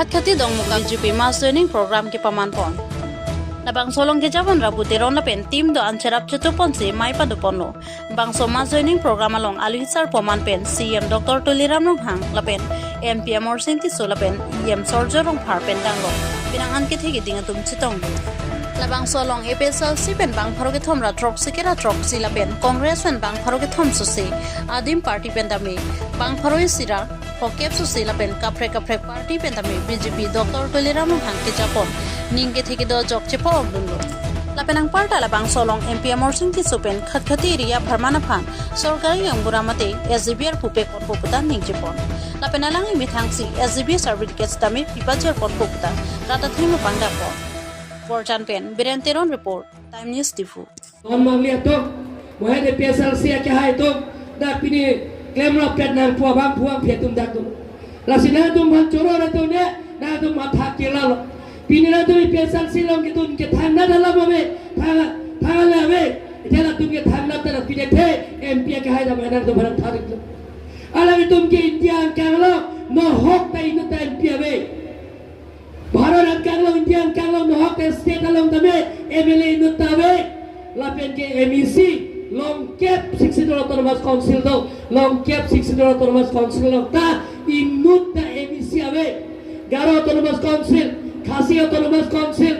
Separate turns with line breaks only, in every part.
Khatkhati Donkam Club BJP Mass training program kepaman pon. Labang solong kejawan rabu teron lapen tim do ancerap cetupon si mai padupono. Bang so mass training program along aluhisar poman pen CM Dr. Tuliram Hang lapen MPM or senti so lapen EM Sorjorong Par pen danglo. Pinangan kithigi dingatum citong. Labang solong episal si pen bang parogetom ra trok sikira trok si lapen Congress pen bang parogetom susi adim party pen dami bang paroi sira Hokep susi lapen kapre party pen dami BJP Dr. Tuliram Hang ke Japon ningke thiki do jok chepo ogdulo lapen ang parta labang solong MPM or senti supen Khatkhati ria bharmana phan sorkari angguramate SGBR pupe kon poputan ning Japon lapen alangi mithangsi SGB certificates dami pipajor kon poputan rata thima pangda po Forjan pen Birenteron report Time News Tifu
Don Manglia to mohon de pesal sia ke hai to da pini klemra pet nang puang phetum dak tu lasina tu man choro ra to ne na tu matha kela lo pini na tu pesal silong ke tun ke thangna dala mame thangala me jela tu ke thangna tara pine the MP ke hai da manar to bharat tharik lo ala tum ke India kanglo no hok ta inu ta MP ave Bharat kanglo India kanglo no hok state along tame MLA inu tabe lapen ke MEC long cap 60 autonomous council do long cap 60 autonomous council lo ta inut ta MEC ave Garo autonomous council Khasi autonomous council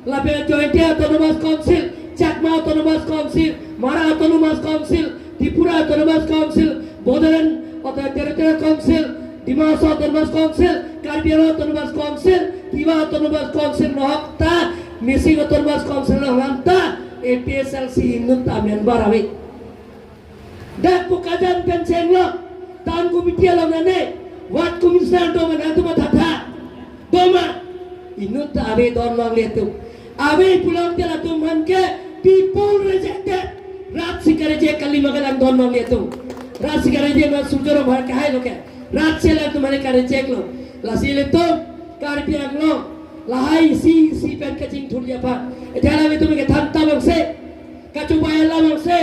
lapen joint autonomous council Chakma autonomous council Mara autonomous council Tripura autonomous council Bodaran territorial council Dimas autonomous council Karbiara autonomous council Tiwa autonomous council no ta missing autonomous council no hanta APSLC inut ta member ave dak pukajan penceng lo tan komite lo nane wat komisioner do mana tu matha doma inut ta ave don mang le tu ave pulang tela tu man ke people rejected rat sikare je kali magalang don mang le tu rat sikare je ma sujoro bhar kahai lo ke rat sela tu mane kare check lo la sile to karbiang lo lahai si pen kacing thurja pa etala me tu ke thanta bang se kachu bayala bang se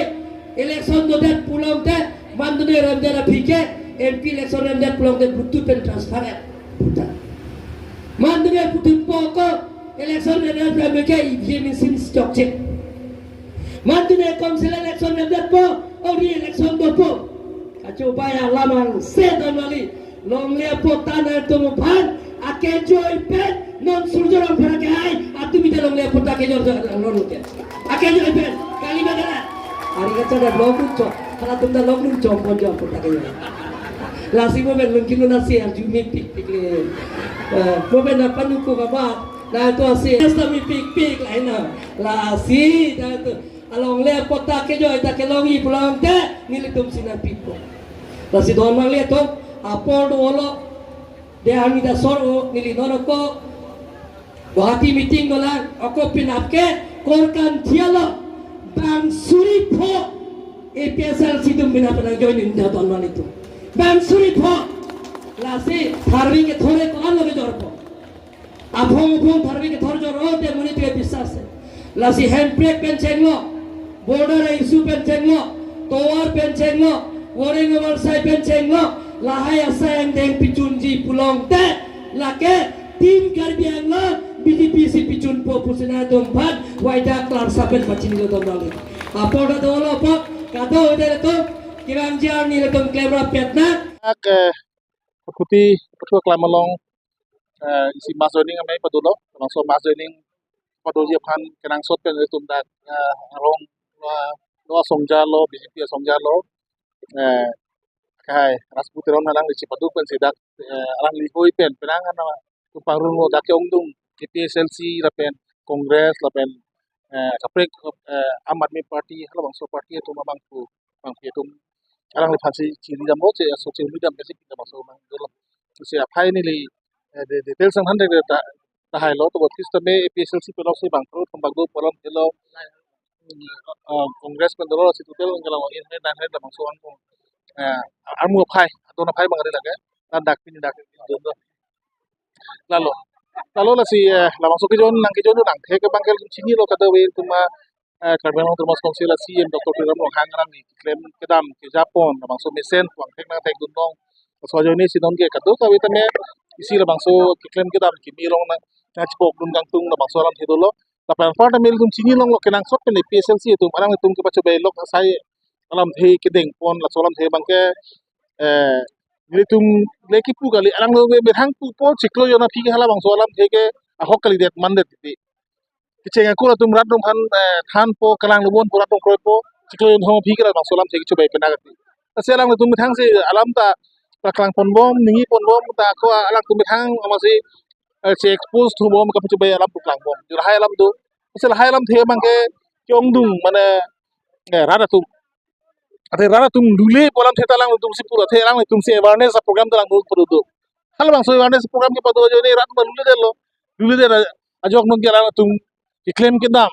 election do dat pulang te mandune ramdara phike MP election ramdat pulang te butu pen transfer puta mandune putu poko election ramdat ramke EVM sin stock check mandune council election ramdat po ori election do po kachu bayala bang se donali longle po tanah tu bhan ake joy pen non surjorang phara ke hai atumi de longle po ta ke jor non ke ake joy pen kali magana hari kata dah lokum cok, kalau tu dah lokum cok pun jauh pun tak kaya. Lasi mo ben mungkin nasi arjumi pik le, mo ben apa nuku kabat, dah tu asi, nasi pik lain na, lasi dah tu, along le pota ke joy tak ke longi pulang te, nili tum sinar pik po. Lasi don mang le tu, apa do olo, dia ani dah soro nili nono ko, Guwahati meeting dolan, aku pinapke, korkan dialog. Bang Suri Pho APSL sidum bina panang join India donman itu Bang Suri Pho lasi tharwi ke thore ko an loge jor po aphong tharwi ke thor jor o te muni te bisas lasi handbrake pen chenglo border issue pen chenglo tower pen chenglo warning over sai pen chenglo lahai asayang deng pichunji pulong te lake tim karbiang lo BJP si picun po pusina dompan waida klar saben pacini do domali apoda dolo po kado ode to kirang jar ni letom kamera petna
ke kuti petua klamalong isi mas joining amai padulo langsung mas joining padulia phan kenang sot pen letum dak rong lo songjalo BJP songjalo kai rasputiron halang isi padu pen sidak alang lihoi pen penangan nama tuparun lo dak ongdung KPSLC lapen Kongres lapen kaprek Aam Aadmi Party hala bangso party itu memang tu itu orang lepas ciri damo se social media basic kita bangso mang dulu se apai ni li detail sang hande ta hai lo to botis tame APSLC pelok se bang pro tambak do polam elo Kongres pen dolo se tutel ngalo in dan hai bangso ang amu apai atau na pai bang ada lagi dan dak pini dak do lalu lah si lamang so kijon nang the ke bangkel sini lo kata we tuma karbeno termas konsil si em Dr. Piram lo hangrang ni klaim kedam ke Japon lamang so mesen wang tek na tek dundong so jo ni sinon ke katu ka we tame isi la bangso kiklem kita kimi long na chipok dun kang tung na bangso alam the dolo la pan part mel tum chini long lo kenang sot pen PSLC tum arang tum ke pacho belok sai alam the kedeng pon la solam the bangke ni tum leki pu kali arang lo be thang pu po chiklo yo na phi hala bangso alam the ke ahok kali det mandet ti kicheng aku la tum rat dum han than po kalang lubon po rat dum kroy po chiklo yo no phi kala bangso alam the ke chobe penagati selang tum thang se alam ta kalang pon bom ningi pon bom ta ko alang tum thang amasi se expose tu bom ka pacho be alam tu kalang bom jur hai alam tu sel hai alam the bangke kyong dung mane rada tum ate rada tum dule polam the talang tum si pura the alang tum se awareness program talang dul puru do hal bang so awareness program ke padu jo ni rat ba dule de ajok non ke alang tum ki claim ke dam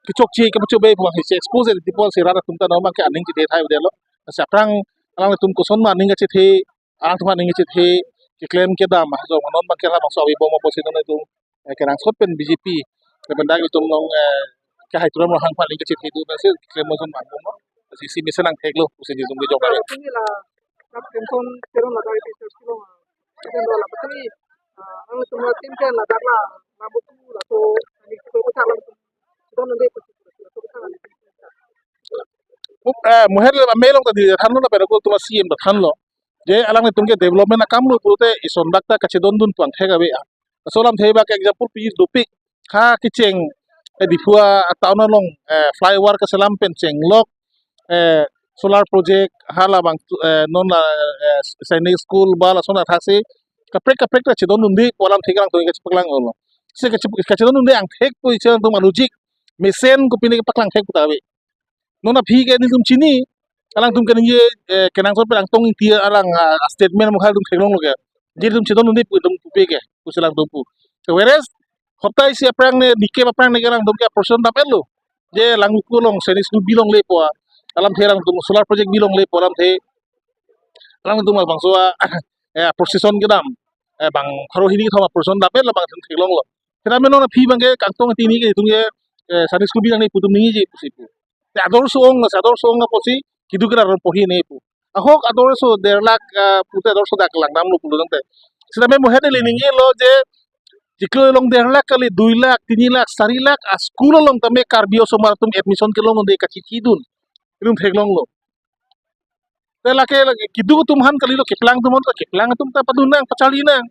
ki chok chi ke pacho be po se expose di pol se rada tum ta no bang ke aning ki de thai de lo sa prang alang tum ko son ma ning che the alang tum ning che the ki claim ke dam ha jo non bang ke la bang so abi bom po se no tum ke rang sot pen BJP ke benda ki tum nong ke hai turam hang pa ling ke che the du na se claim mo son ma bom si misenang theklo usen di tum ge jok
ini lah kap tension terus lah dari research kilo itu adalah betul ni ang semua tim kan lah karena nabut tu lah tu ini kita besar lah itu nanti pasti itu besar lah
muher le melong ta di than lo pero ko tuma CM da than lo je alang ne tumke development na kam lo purute ison dakta ka che don dun tuang thega be solam theba ka example pi dopik kha kicheng difua tauna long flyover ka salam pen cheng lok solar project hala bang non la sainik school bala sona thase ka prek ta che don dun di polam thegang to ka paklang lo se ka che don dun di ang thek po ichen tum logic mesen ko pini ka paklang thek ta be nona phi ke ni tum chini alang tum kan ye kenang so pelang tong ti alang statement mo khal tum khelong loge je tum chedon ndi pu tum pe ke kuselang tum pu so whereas hotai si aprang ne dike aprang ne alang tum ke person da pelu je lang ku long senis tu bilong le po alam therang tum solar project bilong le po alam the alang tum bang so procession ke dam bang kharo hini thoma person da pel bang tum khelong lo kena me nona phi bang ke kangtong ti ni ke tum ye senis ku bilang ne pu tum ni je pu ador song na posi kidukra ron pohi ne pu ahok ador so derlak pute ador so dak lang nam lo pulu nte sida me mohede le ningi lo je jiklo long derlak kali 2 lakh 3 lakh 4 lakh a school long tame karbio so mar tum admission ke long de kachi kidun ilum theglong lo te lake kidu tum han kali lo kiplang tum ta padunang pachali nang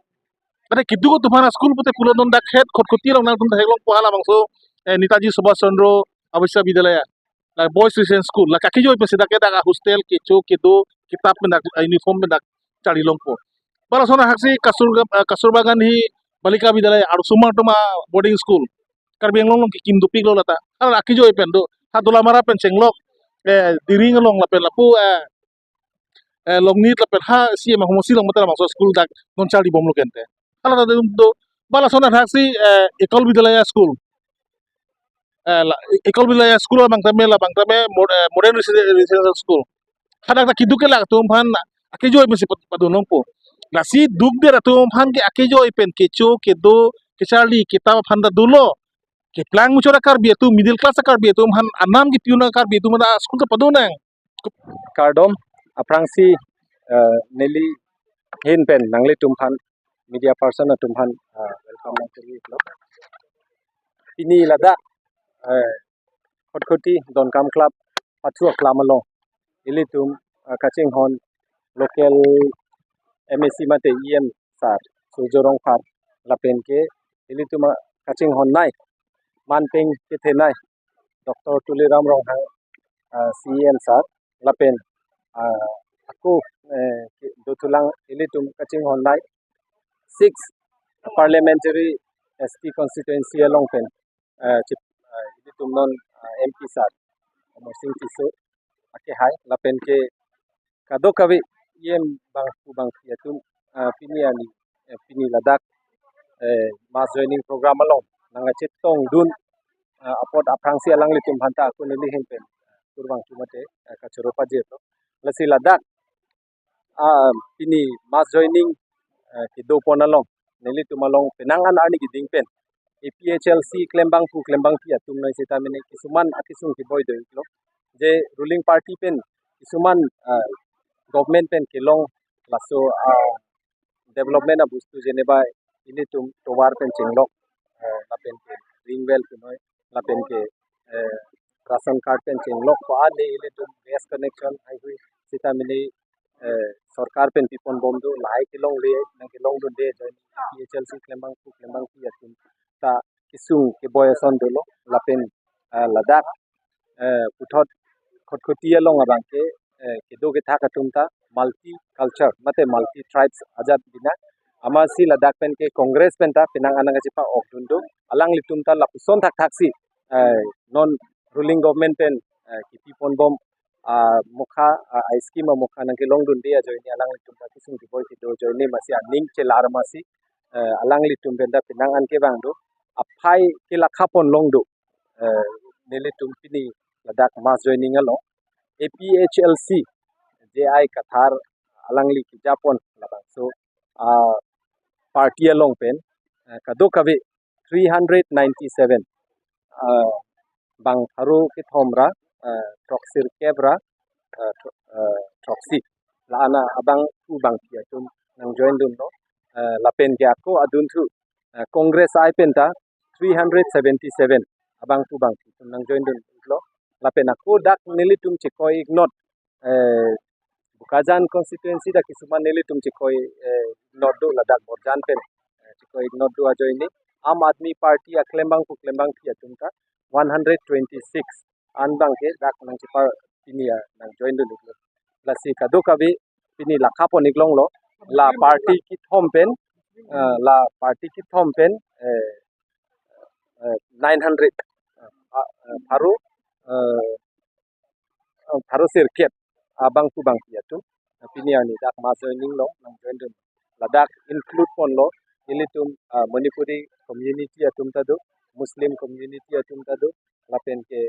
ade kidu tum han school pute pulo non dak het khotkhoti long nang tum theglong pohala bangso Netaji Subhash Chandra Avisya Vidyalaya like boys Christian school like kaki jo pesi dak dak hostel ke cho ke do kitab में dak uniform में dak chali long po bala sona haksi kasurba gandhi balika vidyalaya aru suma toma boarding school karbeng long ki kim dupik lo lata ala aki jo pen do ha dola mara pen chenglok diring long la pen la pu long nit la pen ha si ma homosi long mata ma school dak non chali bom lo kente ala do bala sona haksi ekol vidyalaya school ekol bilaya school bang tame modern residential school hadak ta kiduke la tum phan akejo mesi padunong po la si duk de tum phan ke akejo pen kecho ke do ke charli kita phan da dulo ke plang muchora kar bi tu middle class kar bi tu han anam ki piuna kar bi tu ma school ta padunang
Kardom aprangsi neli hin pen nangli tumhan media person na tumhan welcome na ini lada Khatkhati Donkam Club Pathua Klamalong ilitum kaching hon local MSc mate EM sar sujorong phar lapen ke ilitum kaching hon nai manpeng ke the nai Dr. Tuliram rong hang CEM sar lapen aku dotulang ilitum kaching hon nai 6 parliamentary ST constituency along pen ilitum non MP sar mosing tisu ake hai lapen ke kado kawi yem bang yatum piniani pini ladak mass joining program along nanga chitong dun apod aprangsi alang litum hanta aku nili hempen turbang tumate kachoro pajeto lasi ladak pini mass joining ki do ponalong nili tumalong penangan ani giding pen APHLC klembang pi atum nai seta mene kisuman akisung ki boy doi lo je ruling party pen kisuman government pen kelong laso development abu tu jeneba ini tum towar pen chinglok lapen ke ring well pinoi lapen ke ration card pen chinglok ko ade ini tum gas connection ai hui sita mili सरकार pen पिपन बम दो लाई किलोंग ले नंग किलोंग दो दे जन PHLC क्लेमंग की यातुम ता किसुंग के बयसन दो लापेन लद्दाख पुथत खटखटिया लोंग abang ke kedo ke tha katum ta multi culture mate multi tribes ajat bina ama si ladakh pen ke congress pen ta pinang anang jipa okdundo alang litum ta lapuson thak thaksi non ruling government pen ki pipon bom mukha scheme mukha nang ke long dun dia joini alang litum ta kisung di boy ki do joini masi aning chelar masi alang litum pen ta pinang an ke bang do aphai ke lakhapon long do nelitum pini ladakh mass joining alo APHLC JI Kathar alangli ki Japon labang so party along pen kado kabe 397 bang haru ki thomra troxir kebra troxi la ana abang tu bang kia tum nang join dun no lapen ke ako adun thu congress ai penta 377 abang tu bang tum nang join dun lo lapen ako dak nilitum chikoi ignot bukajan constituency da kisuman nilitum chikoi ignot do ladak borjan pen chikoi ignot do ajo ini am admi party aklembang ku klembang kia tum ta 126 anbang ke dak nang chipa pinia nang join dun lo la si kado kabe pini lakha pon iglong lo la party ki thom pen la party ki thom pen 900 haru haru sirket abang tu bang kia tu pini ani dak ma joining lo nang join dun ladak include pon lo ilitum manipuri community atum ta do muslim community atum ta do lapen ke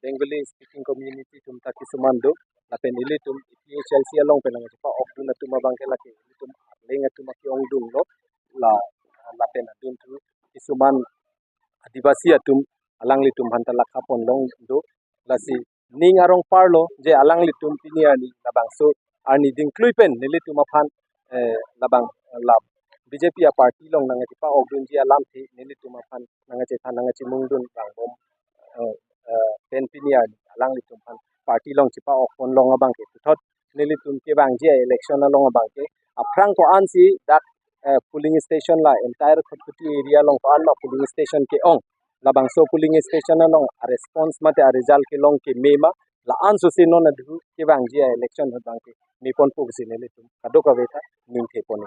bengali speaking community tum ta kisuman do lapen ilitum PHLC along pen nang pa ok dun atum abang ke laki ilitum leng atum ki ong dun lo la lapen adun tu kisuman adivasi atum alang litum hanta lakha pon long do lasi ning arong parlo je alang litum pini ani labang so ani dingklui pen nilitum aphan labang lab BJP party long nang pa ogdun ji alam thi nilitum aphan nang che than nang che mungdun bang bom pen pini ani alang litum phan party long chipa okon long abang ke thot nilitum ke bang je election long abang ke aprang ko ansi dak polling station la entire Khatkhati area long ko an ma polling station ke ong labang so polling station along a response mate a result ke long ke mema la anso se non adu ke bang ji election bang ke mi pon pu si ne le tum kado ka beta ning the pon